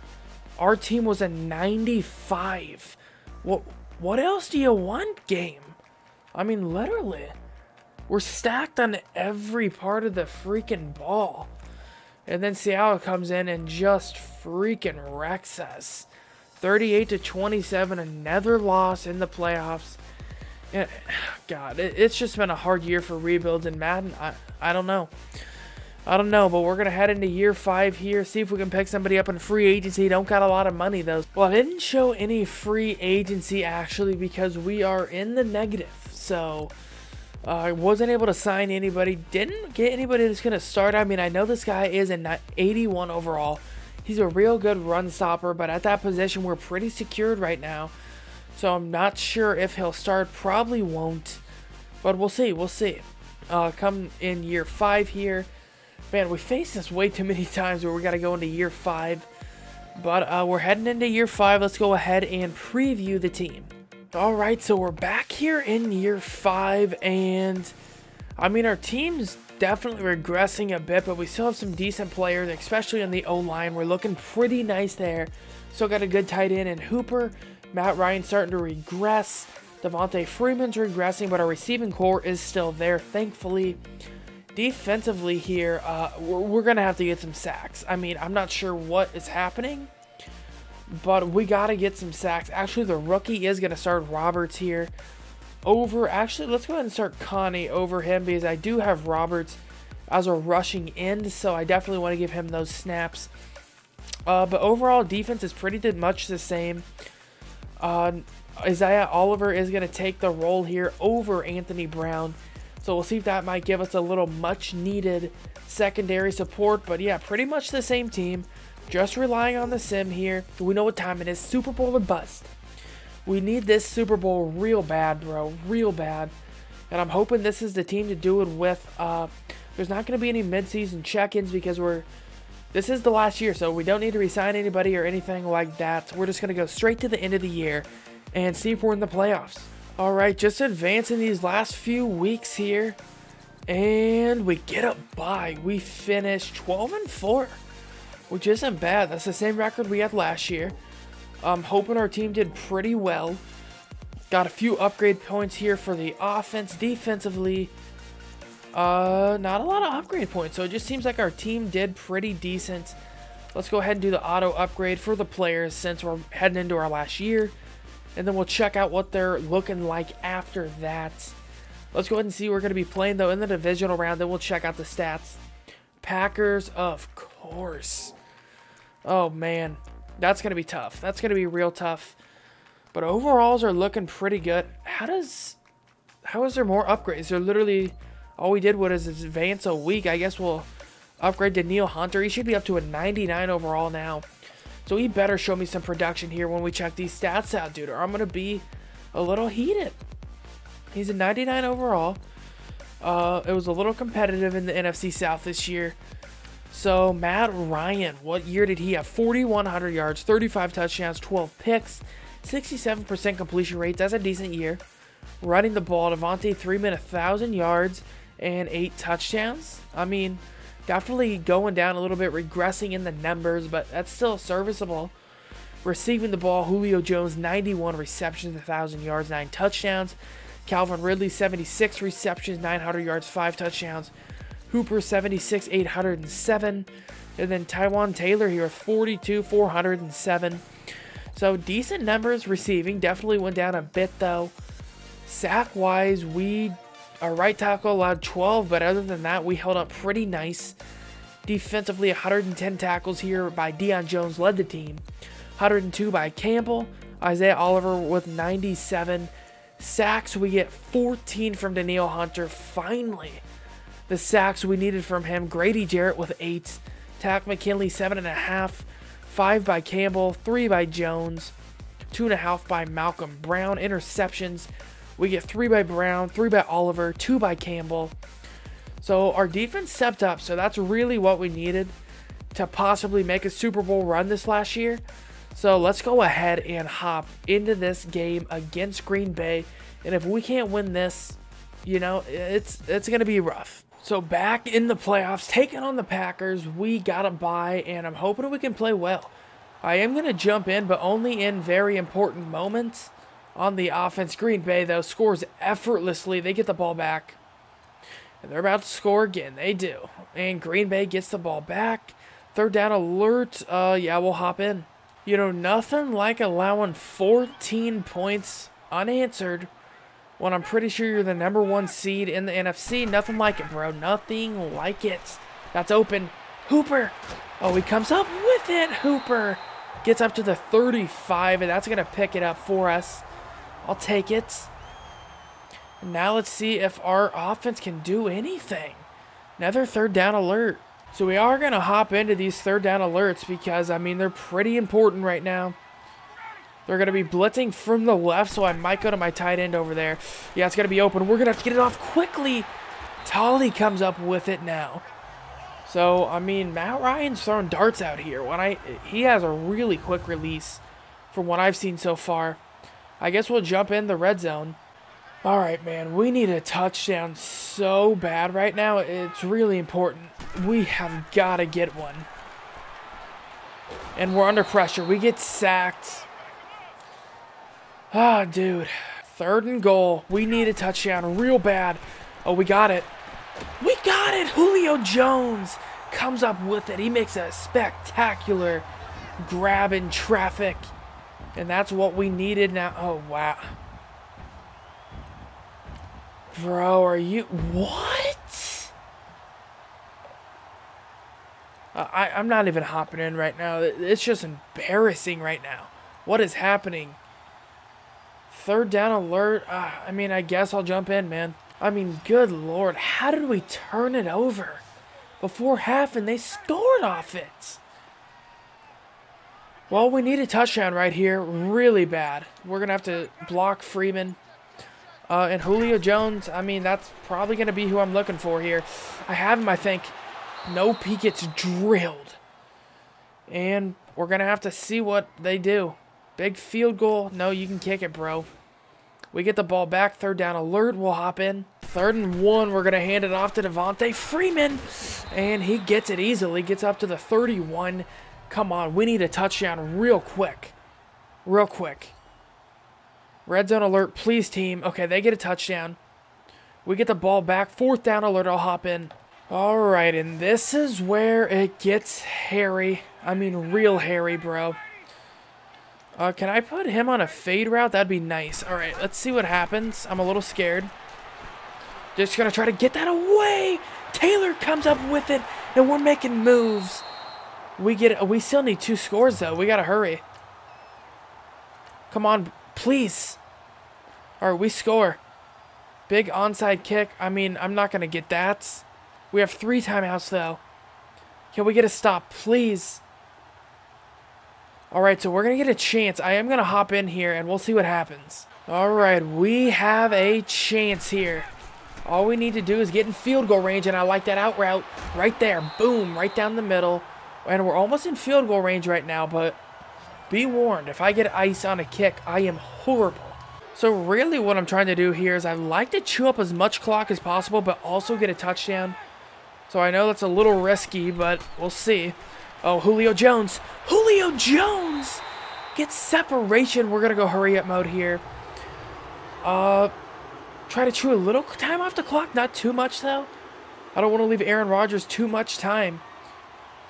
Our team was a 95. What else do you want, game? I mean, literally. We're stacked on every part of the freaking ball. And then Seattle comes in and just freaking wrecks us. 38-27, another loss in the playoffs. And, God, it's just been a hard year for rebuilds in Madden. I don't know. I don't know, but we're going to head into year 5 here. See if we can pick somebody up in free agency. Don't got a lot of money, though. Well, I didn't show any free agency, actually, because we are in the negative. So, I wasn't able to sign anybody. Didn't get anybody that's going to start. I mean, I know this guy is an 81 overall. He's a real good run stopper, but at that position, we're pretty secured right now. So I'm not sure if he'll start. Probably won't. But we'll see. We'll see. Come in year 5 here. Man, we faced this way too many times where we got to go into year 5. But we're heading into year 5. Let's go ahead and preview the team. Alright, so we're back here in year 5. And, I mean, our team's definitely regressing a bit. But we still have some decent players, especially on the O-line. We're looking pretty nice there. Still got a good tight end in Hooper. Matt Ryan's starting to regress. Devontae Freeman's regressing, but our receiving core is still there, thankfully. Defensively here, we're going to have to get some sacks. I mean, I'm not sure what is happening, but we got to get some sacks. Actually, the rookie is going to start Roberts here. Actually, let's go ahead and start Connie over him because I do have Roberts as a rushing end, so I definitely want to give him those snaps. But overall, defense is pretty much the same. Isaiah Oliver is going to take the role here over Anthony Brown. So we'll see if that might give us a little much needed secondary support. But yeah, pretty much the same team. Just relying on the sim here. We know what time it is. Super Bowl or bust. We need this Super Bowl real bad, bro. Real bad. And I'm hoping this is the team to do it with. There's not going to be any midseason check-ins because this is the last year, so we don't need to re-sign anybody or anything like that. We're just going to go straight to the end of the year and see if we're in the playoffs. All right, just advancing these last few weeks here, and we get a bye. We finish 12-4, which isn't bad. That's the same record we had last year. I'm hoping our team did pretty well. Got a few upgrade points here for the offense. Defensively, not a lot of upgrade points, so it just seems like our team did pretty decent. Let's go ahead and do the auto upgrade for the players since we're heading into our last year. And then we'll check out what they're looking like after that. Let's go ahead and see who we're going to be playing, though, in the divisional round. Then we'll check out the stats. Packers, of course. Oh, man. That's going to be tough. That's going to be real tough. But overalls are looking pretty good. How is there more upgrades? They're literally, all we did was advance a week. I guess we'll upgrade to Neil Hunter. He should be up to a 99 overall now. So he better show me some production here when we check these stats out, dude, or I'm going to be a little heated. He's a 99 overall. It was a little competitive in the NFC South this year. So Matt Ryan, what year did he have? 4,100 yards, 35 touchdowns, 12 picks, 67% completion rate. That's a decent year. Running the ball, Devontae Freeman, 1,000 yards and 8 touchdowns. I mean, definitely going down a little bit, regressing in the numbers, but that's still serviceable. Receiving the ball, Julio Jones, 91 receptions, 1,000 yards, 9 touchdowns. Calvin Ridley, 76 receptions, 900 yards, 5 touchdowns. Hooper, 76, 807. And then Tywan Taylor here, 42, 407. So decent numbers receiving. Definitely went down a bit, though. Sack-wise, our right tackle allowed 12, but other than that, we held up pretty nice. Defensively, 110 tackles here by Deion Jones led the team. 102 by Campbell. Isaiah Oliver with 97. Sacks, we get 14 from Danielle Hunter. Finally, the sacks we needed from him. Grady Jarrett with 8. Tack McKinley, 7.5. 5 by Campbell. 3 by Jones. 2.5 by Malcolm Brown. Interceptions, we get 3 by Brown, 3 by Oliver, 2 by Campbell. So our defense stepped up. So that's really what we needed to possibly make a Super Bowl run this last year. So let's go ahead and hop into this game against Green Bay. And if we can't win this, you know, it's going to be rough. So back in the playoffs, taking on the Packers, we got a bye, and I'm hoping we can play well. I am going to jump in, but only in very important moments. On the offense, Green Bay, though, scores effortlessly. They get the ball back. And they're about to score again. They do. And Green Bay gets the ball back. 3rd down alert. Yeah, we'll hop in. You know, nothing like allowing 14 points unanswered when I'm pretty sure you're the #1 seed in the NFC. Nothing like it, bro. Nothing like it. That's open. Hooper. Oh, he comes up with it. Hooper gets up to the 35, and that's going to pick it up for us. I'll take it. Now let's see if our offense can do anything. Another 3rd down alert. So we are going to hop into these 3rd down alerts because, I mean, they're pretty important right now. They're going to be blitzing from the left, so I might go to my tight end over there. Yeah, it's going to be open. We're going to have to get it off quickly. Tolly comes up with it now. So, I mean, Matt Ryan's throwing darts out here. He has a really quick release from what I've seen so far. I guess we'll jump in the red zone. All right, man, we need a touchdown so bad right now. It's really important. We have got to get one. And we're under pressure. We get sacked. Ah, dude. 3rd and goal. We need a touchdown real bad. Oh, we got it. We got it. Julio Jones comes up with it. He makes a spectacular grab in traffic. And that's what we needed now. Oh, wow. Bro, are you... What? I'm not even hopping in right now. It's just embarrassing right now. What is happening? 3rd down alert. I mean, I guess I'll jump in, man. I mean, good Lord. How did we turn it over before half and they scored off it? Well, we need a touchdown right here. Really bad. We're going to have to block Freeman. And Julio Jones, I mean, that's probably going to be who I'm looking for here. I have him, I think. Nope, he gets drilled. And we're going to have to see what they do. Big field goal. No, you can kick it, bro. We get the ball back. 3rd down alert. We'll hop in. 3rd and 1. We're going to hand it off to Devontae Freeman. And he gets it easily. Gets up to the 31. Come on. We need a touchdown real quick. Real quick. Red zone alert, please, team. Okay, they get a touchdown. We get the ball back. 4th down alert. I'll hop in. All right, and this is where it gets hairy. I mean, real hairy, bro. Can I put him on a fade route? That'd be nice. All right, let's see what happens. I'm a little scared. Just going to try to get that away. Taylor comes up with it, and we're making moves. We still need 2 scores, though. We got to hurry. Come on, please. All right, we score. Big onside kick. I mean, I'm not going to get that. We have 3 timeouts, though. Can we get a stop, please? All right, so we're going to get a chance. I am going to hop in here, and we'll see what happens. All right, we have a chance here. All we need to do is get in field goal range, and I like that out route right there. Boom, right down the middle. And we're almost in field goal range right now, but be warned, if I get ice on a kick, I am horrible. So really what I'm trying to do here is I like to chew up as much clock as possible, but also get a touchdown. So I know that's a little risky, but we'll see. Oh, Julio Jones. Julio Jones gets separation. We're going to go hurry up mode here. Try to chew a little time off the clock. Not too much, though. I don't want to leave Aaron Rodgers too much time.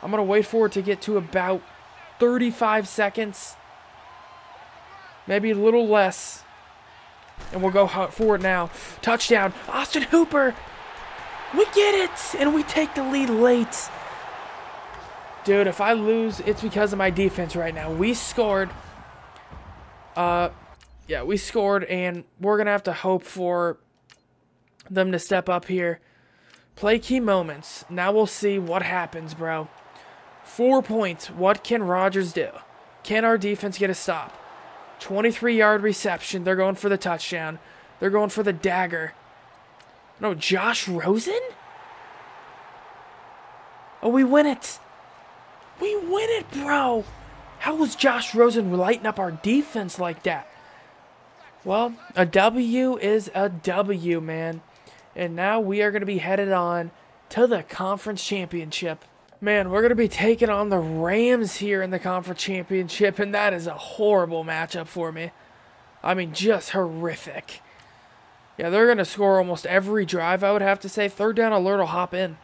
I'm going to wait for it to get to about 35 seconds. Maybe a little less. And we'll go for it now. Touchdown. Austin Hooper. We get it. And we take the lead late. Dude, if I lose, it's because of my defense right now. We scored. Yeah, we scored, and we're going to have to hope for them to step up here. Play key moments. Now we'll see what happens, bro. 4 points. What can Rodgers do? Can our defense get a stop? 23-yard reception. They're going for the touchdown. They're going for the dagger. No, Josh Rosen? Oh, we win it. We win it, bro. How was Josh Rosen lighting up our defense like that? Well, a W is a W, man. And now we are going to be headed on to the conference championship. Man, we're going to be taking on the Rams here in the conference championship, and that is a horrible matchup for me. I mean, just horrific. Yeah, they're going to score almost every drive, I would have to say. Third down alert will hop in.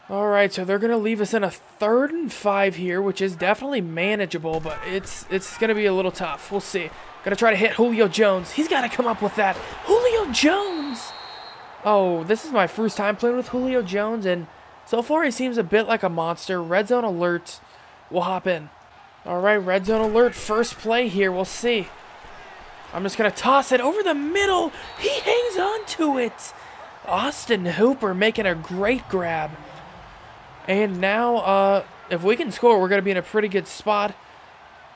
All right, so they're going to leave us in a 3rd and 5 here, which is definitely manageable, but it's going to be a little tough. We'll see. Going to try to hit Julio Jones. He's got to come up with that. Julio Jones! Oh, this is my first time playing with Julio Jones, and so far he seems a bit like a monster. Red zone alert will hop in. All right, red zone alert. First play here. We'll see. I'm just going to toss it over the middle. He hangs on to it. Austin Hooper making a great grab. And now, if we can score, we're going to be in a pretty good spot.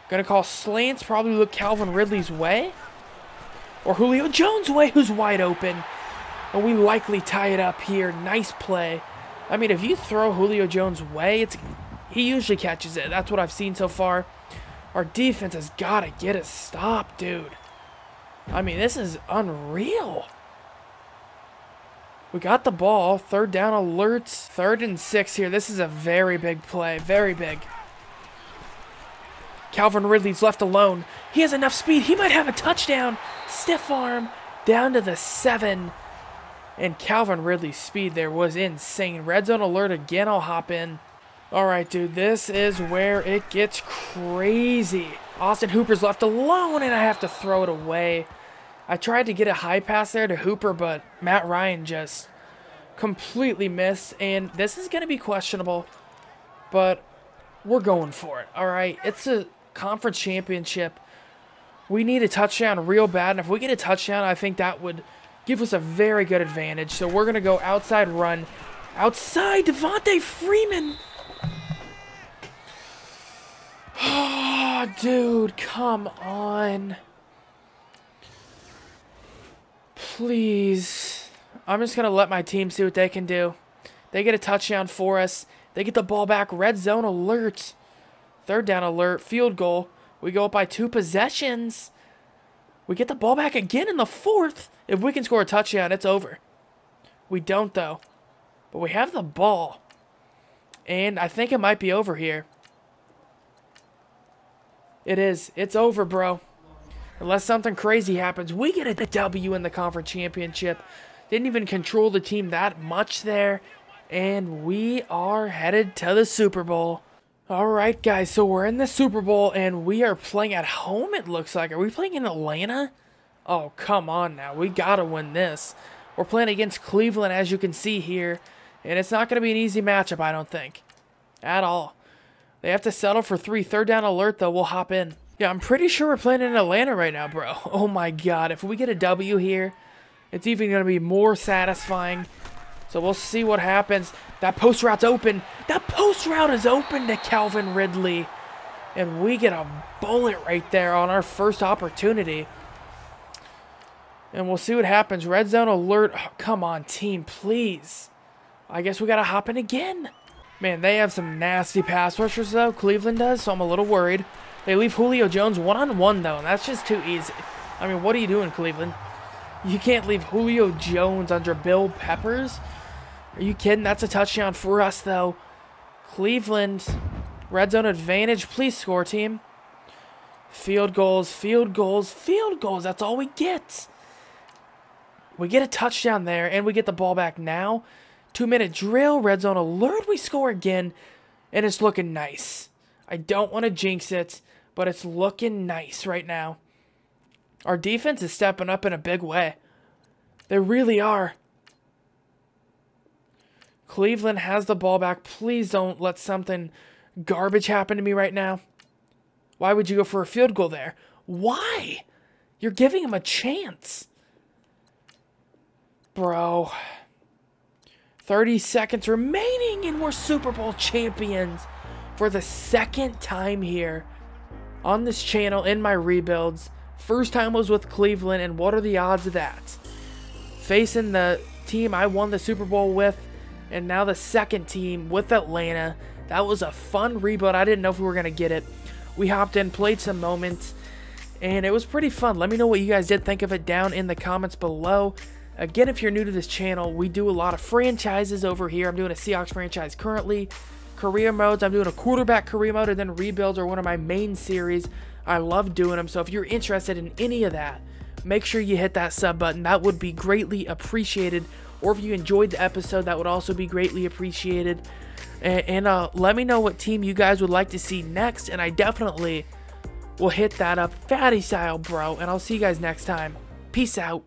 Going to call slants, probably look Calvin Ridley's way. Or Julio Jones' way, who's wide open. And we likely tie it up here. Nice play. I mean, if you throw Julio Jones' way, he usually catches it. That's what I've seen so far. Our defense has got to get a stop, dude. I mean, this is unreal. We got the ball. 3rd down alerts. 3rd and 6 here. This is a very big play. Very big. Calvin Ridley's left alone. He has enough speed. He might have a touchdown. Stiff arm. Down to the 7. And Calvin Ridley's speed there was insane. Red zone alert again. I'll hop in. All right, dude. This is where it gets crazy. Austin Hooper's left alone, and I have to throw it away. I tried to get a high pass there to Hooper, but Matt Ryan just completely missed. And this is going to be questionable, but we're going for it. All right, it's a conference championship. We need a touchdown real bad, and if we get a touchdown, I think that would give us a very good advantage. So we're going to go outside run. Outside, Devontae Freeman. Oh, dude, come on. Please. I'm just going to let my team see what they can do. They get a touchdown for us. They get the ball back. Red zone alert. 3rd down alert. Field goal. We go up by 2 possessions. We get the ball back again in the 4th. If we can score a touchdown, it's over. We don't, though. But we have the ball. And I think it might be over here. It is. It's over, bro. Unless something crazy happens, we get a W in the conference championship. Didn't even control the team that much there. And we are headed to the Super Bowl. Alright, guys, so we're in the Super Bowl, and we are playing at home, it looks like. Are we playing in Atlanta? Oh, come on now. We gotta win this. We're playing against Cleveland, as you can see here. And it's not going to be an easy matchup, I don't think. At all. They have to settle for 3. 3rd down alert, though. We'll hop in. Yeah, I'm pretty sure we're playing in Atlanta right now, bro. Oh, my God. If we get a W here, it's even going to be more satisfying. So we'll see what happens. That post route's open. That post route is open to Calvin Ridley. And we get a bullet right there on our first opportunity. And we'll see what happens. Red zone alert. Oh, come on, team, please. I guess we got to hop in again. Man, they have some nasty pass rushers, though. Cleveland does, so I'm a little worried. They leave Julio Jones one-on-one, though, and that's just too easy. I mean, what are you doing, Cleveland? You can't leave Julio Jones under Bill Peppers. Are you kidding? That's a touchdown for us, though. Cleveland, red zone advantage. Please score, team. Field goals, field goals, field goals. That's all we get. We get a touchdown there, and we get the ball back now. 2-minute drill, red zone alert. We score again, and it's looking nice. I don't want to jinx it, but it's looking nice right now. Our defense is stepping up in a big way. They really are. Cleveland has the ball back. Please don't let something garbage happen to me right now? Why would you go for a field goal there? Why? You're giving him a chance. Bro. 30 seconds remaining and we're Super Bowl champions for the second time here on this channel in my rebuilds. First time was with Cleveland, and what are the odds of that? Facing the team I won the Super Bowl with, and now the second team with Atlanta. That was a fun rebuild. I didn't know if we were going to get it. We hopped in, played some moments, and it was pretty fun. Let me know what you guys did think of it down in the comments below. Again, if you're new to this channel, we do a lot of franchises over here. I'm doing a Seahawks franchise currently. Career modes, I'm doing a quarterback career mode, and then rebuilds are one of my main series. I love doing them, so if you're interested in any of that, make sure you hit that sub button. That would be greatly appreciated. Or if you enjoyed the episode, that would also be greatly appreciated. And let me know what team you guys would like to see next, and I definitely will hit that up fatty style, bro. And I'll see you guys next time. Peace out.